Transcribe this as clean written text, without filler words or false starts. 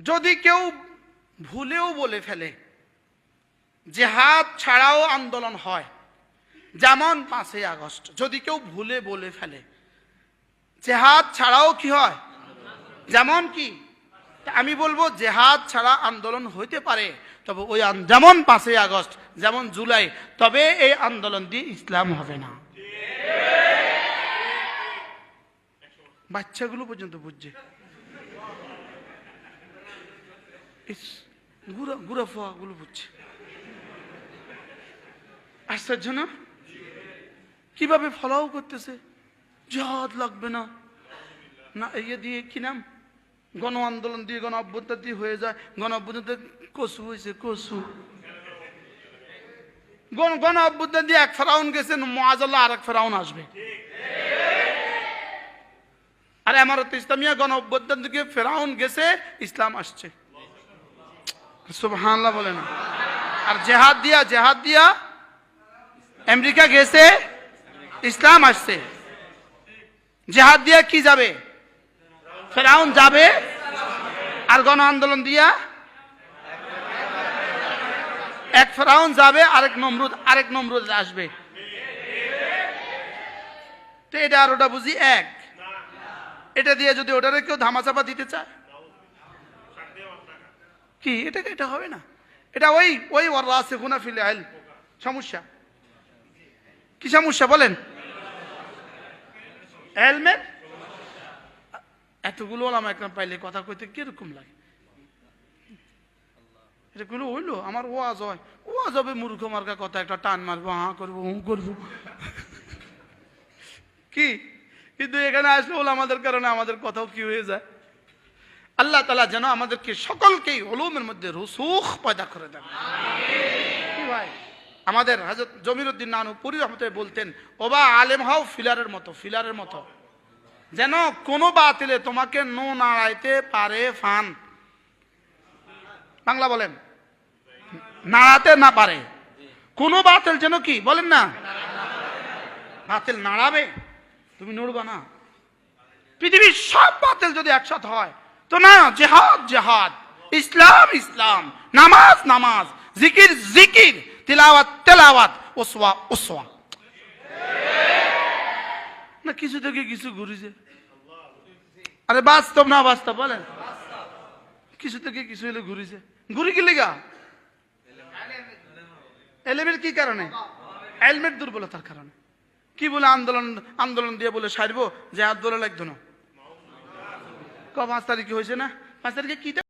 যদি কেউ ভুলেও বলে ফেলে জিহাদ ছাড়াও আন্দোলন হয়, যেমন 5ই আগস্ট, যদি কেউ ভুলে বলে ফেলে জিহাদ ছাড়াও কি হয়, যেমন কি, আমি বলবো জিহাদ ছাড়া আন্দোলন হইতে পারে, তবে ওই যেমন 5ই আগস্ট, যেমন জুলাই, তবে এই আন্দোলন দিয়ে ইসলাম হবে না। বাচ্চাগুলো পর্যন্ত বুঝছে, গুড়া ফোয়া গুলো বুঝছে। আশ্চর্য না? কিভাবে ফলাও করতেছে, জিহাদ লাগবে না, না ইয়ে দিয়ে কি নাম, গণ আন্দোলন দিয়ে, গণ অভ্যুত্থান দিয়ে হয়ে যায়, গণ অভ্যুত্থান কসু হয়েছে, কসু গণ অভ্যুত্থান দিয়ে এক ফেরাউন গেছে, মুআজ্জাল্লাহ আর এক ফেরাউন আসবে। আর আমারত ইসলামিয়া গণ অভ্যুত্থান থেকে ফেরাউন গেছে, ইসলাম আসছে। সুবহানাল্লাহ বলে না? আর জিহাদ দিয়া আমেরিকা গেছে, ইসলাম আসছে। জিহাদ দিয়া কি যাবে, ফেরাউন যাবে, আর গণ আন্দোলন দিয়া এক ফেরাউন যাবে, আরেক নমরুদ আসবে। তো এটা আর ওটা বুঝি এক, এটা দিয়ে যদি ওটারে কেউ ধামাচাপা দিতে চায় কি, এটা হবে না। এটা ওই ওয়ারাসিখুনা ফিল ইলম সমস্যা। কি সমস্যা বলেন? ইলমের এতগুলো ওলামা একরাম পাইলে কথা কইতে কিরকম লাগে। এটা গুলো হইলো আমার ওয়াজ হয়, ওয়াজ হবে মূর্খ মার্কা কথা, একটা টান মারবো, হাঁ করবো, হুঁ করবো কি, কিন্তু এখানে আসলে ওলামাদের কারণে আমাদের কথাও কি হয়ে যায়। আল্লাহ তাআলা যেন আমাদেরকে সকলকেই উলুমের মধ্যে রুসুখ পয়দা করে দেন। কি ভাই, আমাদের হযরত জমিরুদ্দিন নানুপুরি রহমতুল্লাহ বলতেন, ওবা আলেম হও ফিলারের মতো, যেন কোনো বাতিলে তোমাকে নো নাড়াইতে পারে ফান। বাংলা বলেন, নাড়াতে না পারে কোনো বাতিল, যেন কি বলেন না, বাতিল নাড়াবে, তুমি নড়বা না। পৃথিবীর সব বাতিল যদি একসাথে হয় তো না, জিহাদ, ইসলাম, নামাজ, জিকির, তিলাওয়াত, উসওয়া না, কিছু থেকে কিছু ঘুরিছে। আরে বাস্তব না বাস্তব বলেন, কিছু থেকে কিছু হলে ঘুরিছে, ঘুরি কি লিগা, এলেমের কি কারণে, এলমের দুর্বলতার কারণে। কি বলে আন্দোলন দিয়ে বলে সারবো, জিহাদ বলে লাগতো না। 5 তারিখে হয়েছে না, 5 তারিখে কি